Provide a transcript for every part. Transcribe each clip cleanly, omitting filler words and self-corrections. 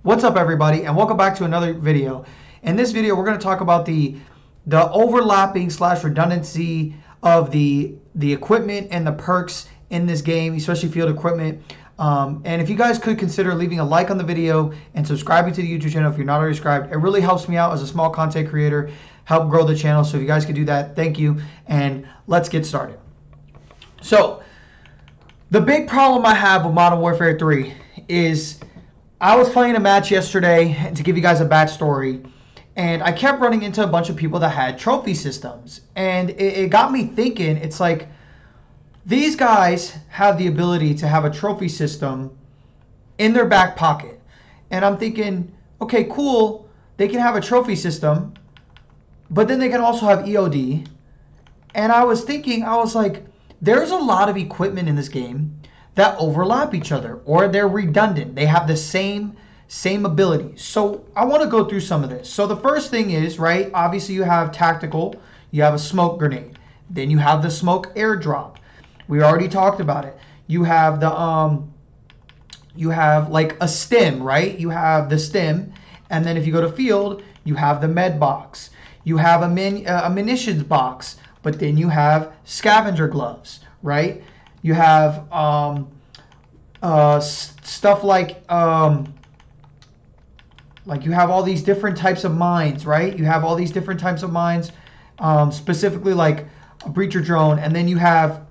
What's up, everybody, and welcome back to another video. In this video, we're going to talk about the overlapping / redundancy of the equipment and the perks in this game, especially field equipment. And if you guys could consider leaving a like on the video and subscribing to the YouTube channel if you're not already subscribed, it really helps me out as a small content creator, help grow the channel. So if you guys could do that, thank you. And let's get started. So the big problem I have with Modern Warfare 3 is I was playing a match yesterday, to give you guys a backstory, and I kept running into a bunch of people that had trophy systems. And it got me thinking, it's like, these guys have the ability to have a trophy system in their back pocket. And I'm thinking, okay, cool, they can have a trophy system, but then they can also have EOD. And I was thinking, I was like, there's a lot of equipment in this game that overlap each other, or they're redundant. They have the same ability. So I want to go through some of this. So the first thing is, right, obviously you have tactical, you have a smoke grenade, then you have the smoke airdrop. We already talked about it. You have the you have like a stim, right? You have the stim, and then if you go to field, you have the med box. You have a munitions box, but then you have scavenger gloves, right? You have stuff like you have all these different types of mines, right? You have all these different types of mines, specifically like a breacher drone, and then you have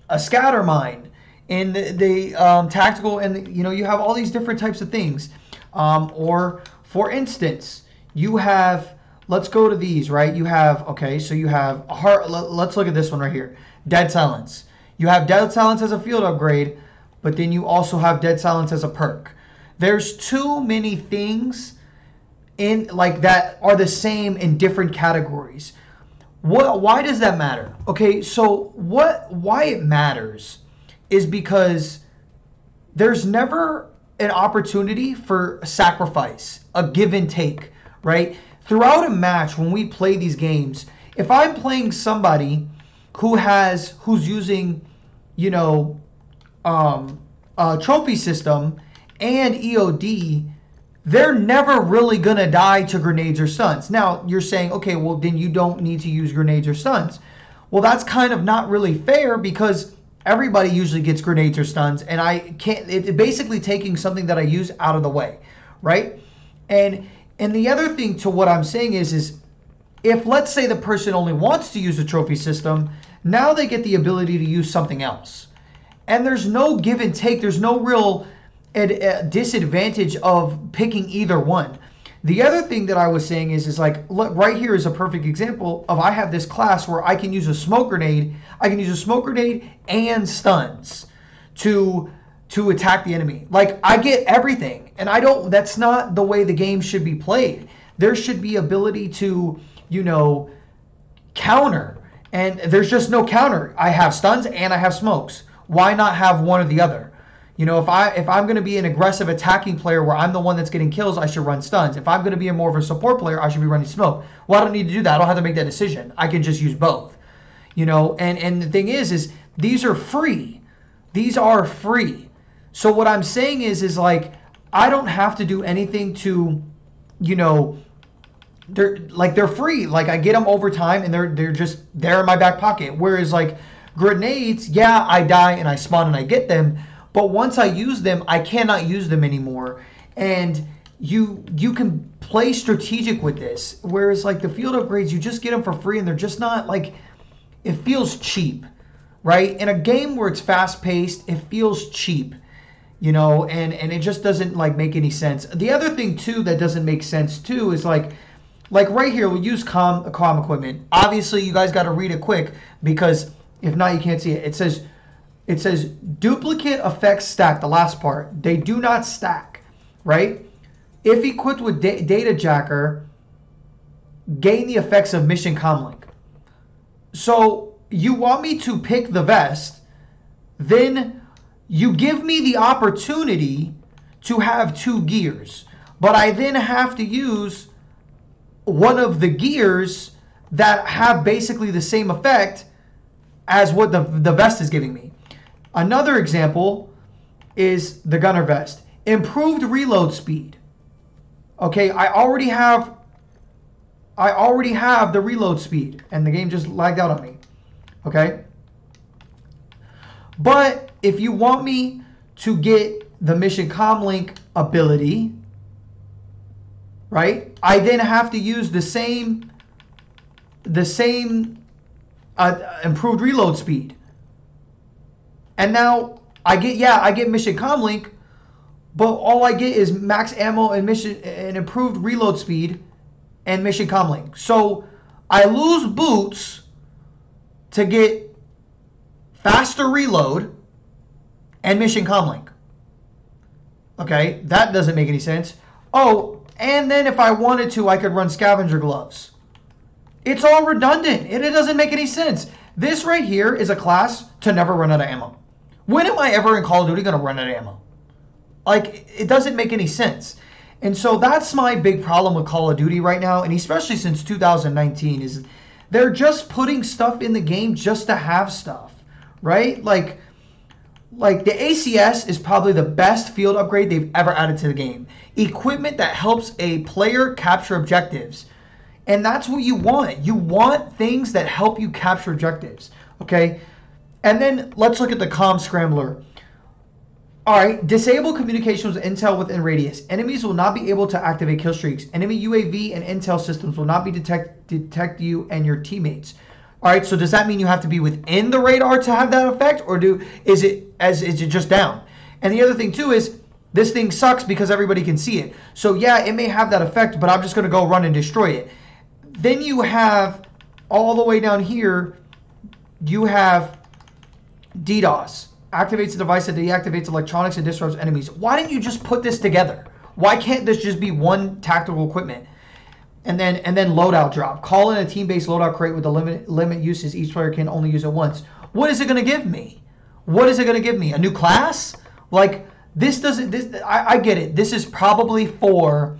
a scatter mine in the tactical, and you have all these different types of things. Or for instance, you have, let's go to these, right? You have, okay, so you have a heart. Let's look at this one right here, dead silence. You have dead silence as a field upgrade, but then you also have dead silence as a perk. There's too many things in like that are the same in different categories. Why does that matter? Okay, so why it matters is because there's never an opportunity for sacrifice, a give and take, right? Throughout a match, when we play these games, if I'm playing somebody who's using, a trophy system and EOD, they're never really going to die to grenades or stuns. Now, you're saying, okay, well, then you don't need to use grenades or stuns. Well, that's kind of not really fair, because everybody usually gets grenades or stuns, and it's basically taking something that I use out of the way, right? And the other thing to what I'm saying is if, let's say, the person only wants to use a trophy system, now they get the ability to use something else. And there's no give and take. There's no real disadvantage of picking either one. The other thing that I was saying is like, look, right here is a perfect example of, I have this class where I can use a smoke grenade. I can use a smoke grenade and stuns to attack the enemy. Like, I get everything, and that's not the way the game should be played. There should be ability to, counter, and there's just no counter. I have stuns and I have smokes. Why not have one or the other? If I'm going to be an aggressive attacking player where I'm the one that's getting kills, I should run stuns. If I'm going to be more of a support player, I should be running smoke. Well, I don't need to do that. I don't have to make that decision. I can just use both. And the thing is these are free. These are free. So what I'm saying is like, I don't have to do anything to, they're free. Like, I get them over time, and they're just there in my back pocket. Whereas like grenades, yeah, I die and I spawn and I get them, but once I use them, I cannot use them anymore. And you can play strategic with this. Whereas like the field upgrades, you just get them for free, and they're just not like, it feels cheap, right? In a game where it's fast paced, it feels cheap, and it just doesn't like make any sense. The other thing too that doesn't make sense too is like right here, we'll use comm equipment. Obviously, you guys got to read it quick, because if not, you can't see it. It says duplicate effects stack, the last part. They do not stack, right? If equipped with data jacker, gain the effects of mission comlink. So you want me to pick the vest, then you give me the opportunity to have 2 gears, but I then have to use one of the gears that have basically the same effect as what the vest is giving me. Another example is the gunner vest. Improved reload speed. Okay, I already have the reload speed, and the game just lagged out on me. Okay? But if you want me to get the mission comlink ability, right? I then have to use the same improved reload speed. And now I get mission comlink, but all I get is max ammo and improved reload speed and mission comlink. So I lose boots to get faster reload and mission comlink. Okay, that doesn't make any sense. Oh, and then if I wanted to, I could run scavenger gloves. It's all redundant. It doesn't make any sense. This right here is a class to never run out of ammo. When am I ever in Call of Duty going to run out of ammo? Like, it doesn't make any sense. And so that's my big problem with Call of Duty right now, and especially since 2019, is they're just putting stuff in the game just to have stuff, right? Like the ACS is probably the best field upgrade they've ever added to the game. Equipment that helps a player capture objectives. And that's what you want. You want things that help you capture objectives, okay? And then let's look at the comm scrambler. All right, disable communications with intel within radius. Enemies will not be able to activate kill streaks. Enemy UAV and intel systems will not be detect you and your teammates. All right, so does that mean you have to be within the radar to have that effect, or is it just down? And the other thing too is this thing sucks because everybody can see it. So yeah, it may have that effect, but I'm just going to go run and destroy it. Then you have all the way down here, you have DDoS. Activates the device that deactivates electronics and disrupts enemies. Why didn't you just put this together? Why can't this just be one tactical equipment? And then loadout drop. Call in a team-based loadout crate with the limit uses. Each player can only use it once. What is it going to give me? What is it going to give me? A new class? Like, this doesn't... I get it. This is probably for,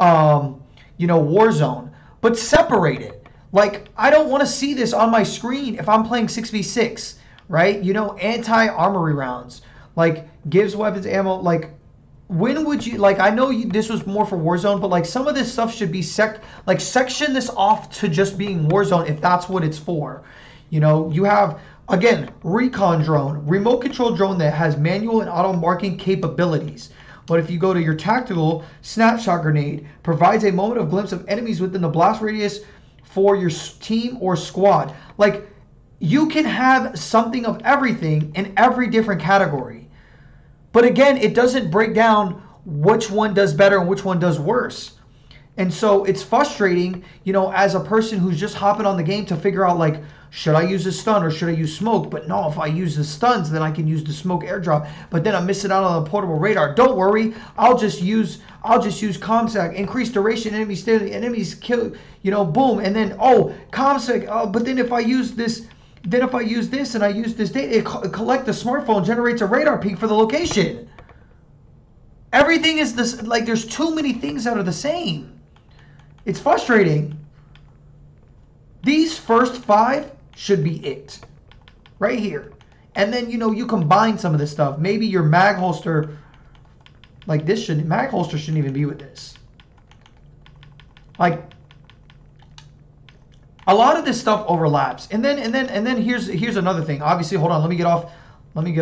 Warzone. But separate it. Like, I don't want to see this on my screen if I'm playing 6v6. Right? Anti-armory rounds. Like, gives weapons ammo. Like, when would you... Like, I know this was more for Warzone, but, like, some of this stuff should be... section this off to just being Warzone if that's what it's for. You have, again, recon drone. Remote control drone that has manual and auto marking capabilities. But if you go to your tactical, snapshot grenade provides a moment of glimpse of enemies within the blast radius for your team or squad. Like... You can have something of everything in every different category. But again, it doesn't break down which one does better and which one does worse. And so it's frustrating, as a person who's just hopping on the game to figure out, like, should I use a stun or should I use smoke? But no, if I use the stuns, then I can use the smoke airdrop. But then I'm missing out on the portable radar. Don't worry, I'll just use ComSec, increase duration, enemies kill, boom. And then, ComSec, but then if I use this... Then if I use this and I use this data, it collect the smartphone, generates a radar ping for the location. Everything is this, like, there's too many things that are the same. It's frustrating. These first 5 should be it. Right here. And then, you combine some of this stuff. Maybe your mag holster, like this mag holster shouldn't even be with this. Like, a lot of this stuff overlaps. And then here's another thing. Obviously, hold on, let me get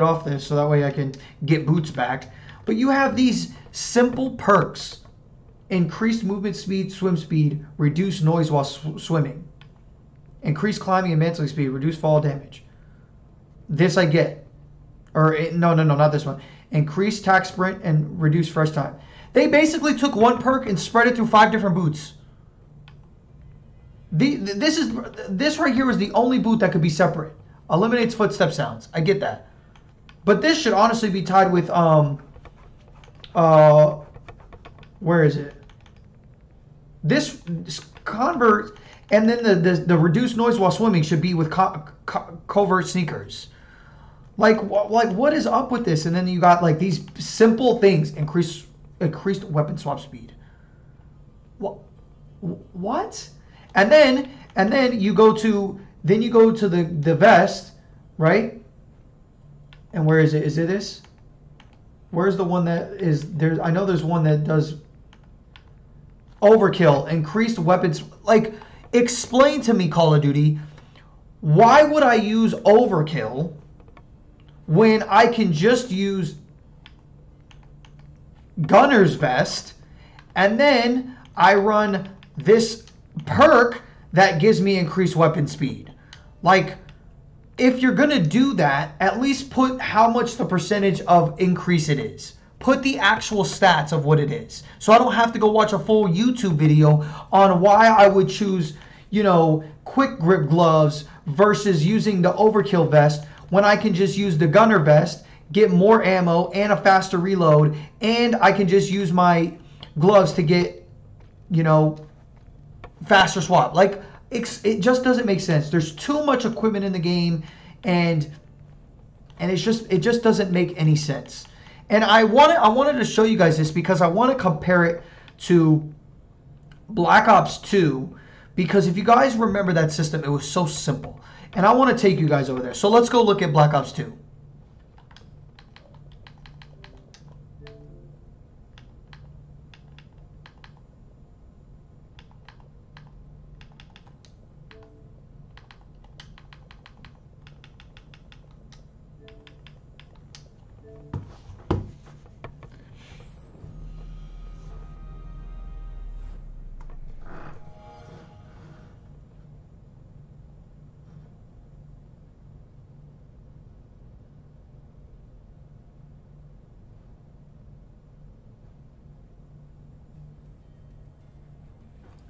off this so that way I can get boots back. But you have these simple perks. Increased movement speed, swim speed, reduce noise while swimming. Increased climbing and mantling speed, reduce fall damage. This I get. Or no, not this one. Increased tack sprint and reduce fresh time. They basically took one perk and spread it through 5 different boots. This right here is the only boot that could be separate. Eliminates footstep sounds. I get that. But this should honestly be tied with where is it? This convert, and then the reduced noise while swimming should be with covert sneakers. Like what is up with this? And then you got like these simple things. Increased weapon swap speed. What? And then you go to the vest, right? And where is it? Is it this? Where's the one that is there? I know there's one that does overkill, increased weapons. Like, explain to me, Call of Duty, why would I use overkill when I can just use gunner's vest, and then I run this perk that gives me increased weapon speed? Like, if you're going to do that, at least put how much the percentage of increase it is. Put the actual stats of what it is. So I don't have to go watch a full YouTube video on why I would choose, you know, quick grip gloves versus using the overkill vest when I can just use the gunner vest, get more ammo and a faster reload, and I can just use my gloves to get, you know, faster swap. Like, it just doesn't make sense. There's too much equipment in the game, and it just doesn't make any sense. And I wanted to show you guys this because I want to compare it to Black Ops 2, because if you guys remember that system, it was so simple. And I want to take you guys over there. So let's go look at Black Ops 2.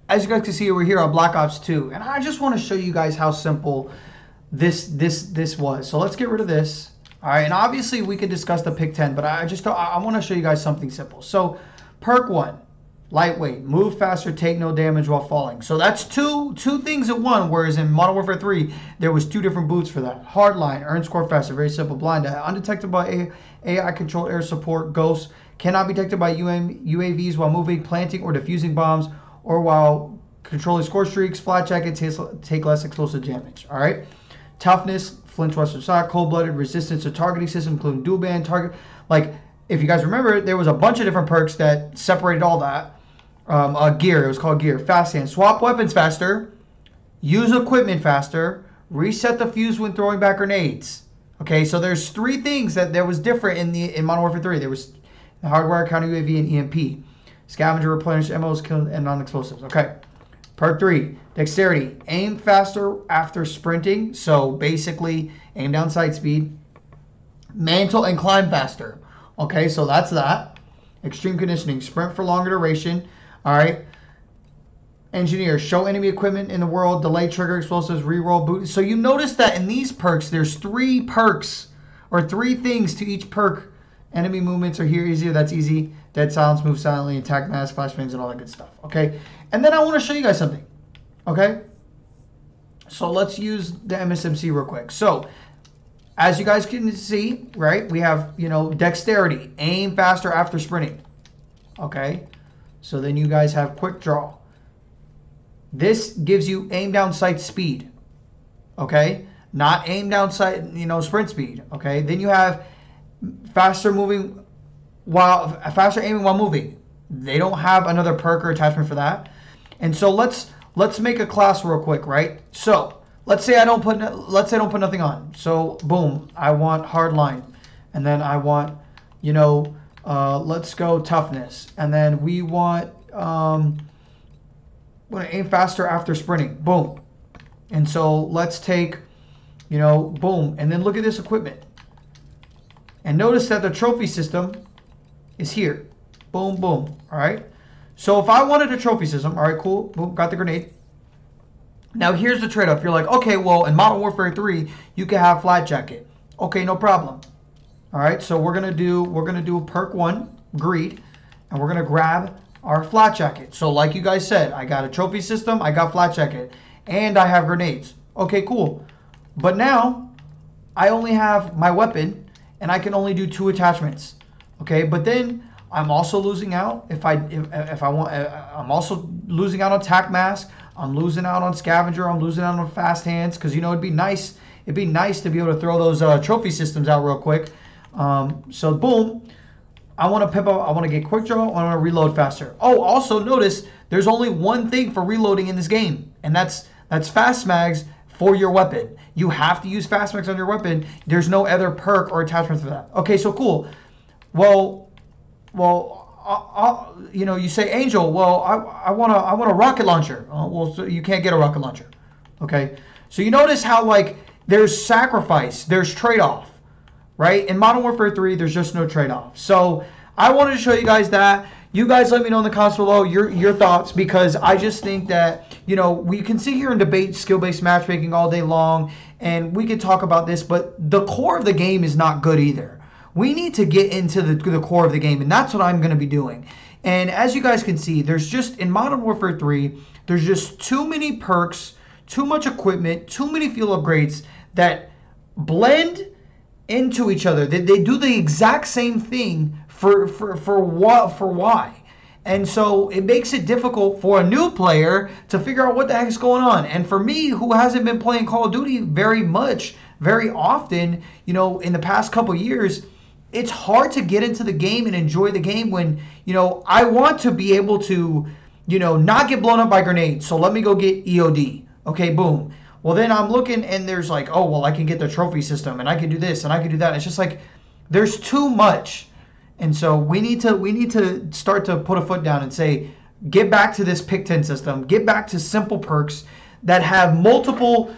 As you guys can see, we're here on Black Ops 2, and I just want to show you guys how simple this was. So let's get rid of this. All right, and obviously we could discuss the pick 10, but I want to show you guys something simple. So perk 1, lightweight, move faster, take no damage while falling. So that's two things in one, whereas in Modern Warfare 3 there was 2 different boots for that. Hardline, earn score faster, very simple. Blind, undetected by AI controlled air support. Ghost, cannot be detected by UAVs while moving, planting, or defusing bombs, or while controlling score streaks. Flat jacket, take less explosive damage. All right. Toughness, flinch, western shot, cold-blooded, resistance to targeting system, including dual band target. Like, if you guys remember, there was a bunch of different perks that separated all that. Gear, it was called gear. Fast hand, swap weapons faster, use equipment faster, reset the fuse when throwing back grenades. Okay, so there's 3 things that there was different in Modern Warfare 3. There was the hardwire, counter UAV, and EMP. Scavenger, replenish MOs, kill, and non-explosives. Okay. Perk 3, dexterity. Aim faster after sprinting. So basically, aim down sight speed. Mantle and climb faster. Okay, so that's that. Extreme conditioning. Sprint for longer duration. All right. Engineer. Show enemy equipment in the world. Delay trigger explosives. Reroll boot. So you notice that in these perks, there's 3 perks or 3 things to each perk. Enemy movements are here easier. That's easy. Dead silence, move silently, attack mass, flashbangs, and all that good stuff. Okay. And then I want to show you guys something. Okay. So let's use the MSMC real quick. So as you guys can see, right, we have, you know, dexterity, aim faster after sprinting. Okay. So then you guys have quick draw. This gives you aim down sight speed. Okay. Not aim down sight, you know, sprint speed. Okay. Then you have faster moving faster aiming while moving. They don't have another perk or attachment for that. And so let's make a class real quick, right? So let's say I don't put nothing on. So boom, I want hardline, and then I want, you know, let's go toughness, and then we want want to aim faster after sprinting. Boom. And so let's take, you know, boom, and then look at this equipment. And notice that the trophy system is here. Boom, boom. All right. So if I wanted a trophy system, all right, cool. Boom, got the grenade. Now here's the trade-off. You're like, okay, well, in Modern Warfare 3, you can have flat jacket. Okay, no problem. All right. So we're gonna do perk 1, greed, and we're gonna grab our flat jacket. So like you guys said, I got a trophy system, I got flat jacket, and I have grenades. Okay, cool. But now I only have my weapon, and I can only do 2 attachments. Okay, but then I'm also losing out if I want. I'm also losing out on tac mask. I'm losing out on scavenger. I'm losing out on fast hands, because, you know, it'd be nice to be able to throw those trophy systems out real quick. So boom, I want to pip up, I want to get quick draw, I want to reload faster. Oh, also notice there's only one thing for reloading in this game, and that's fast mags for your weapon. You have to use fast mags on your weapon. There's no other perk or attachment for that. Okay, so cool. Well, you know, you say, Angel, well, I want a rocket launcher. Well, so you can't get a rocket launcher. Okay, so you notice how like there's sacrifice, there's trade-off, right? In Modern Warfare 3, there's just no trade-off. So I wanted to show you guys that. You guys let me know in the comments below your thoughts, because I just think that, you know, we can sit here and debate skill-based matchmaking all day long, and we could talk about this, but the core of the game is not good either. We need to get into the core of the game, and that's what I'm going to be doing. And as you guys can see, there's just, in Modern Warfare 3, there's just too many perks, too much equipment, too many fuel upgrades that blend into each other. They do the exact same thing for why. And so it makes it difficult for a new player to figure out what the heck is going on. And for me, who hasn't been playing Call of Duty very often, you know, in the past couple years, it's hard to get into the game and enjoy the game when, you know, I want to be able to, you know, not get blown up by grenades. So let me go get EOD. Okay, boom. Well, then I'm looking and there's like, oh, well, I can get the trophy system and I can do this and I can do that. It's just like there's too much. And so we need to start to put a foot down and say, get back to this pick 10 system. Get back to simple perks that have multiple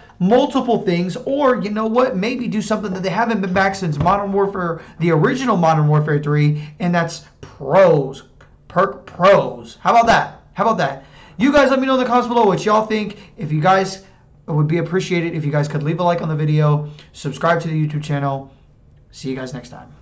things, or you know what, maybe do something that they haven't been back since Modern Warfare, the original Modern Warfare 3, and that's pros. Perk pros. How about that? How about that? You guys let me know in the comments below what y'all think. If you guys, it would be appreciated if you guys could leave a like on the video, subscribe to the YouTube channel. See you guys next time.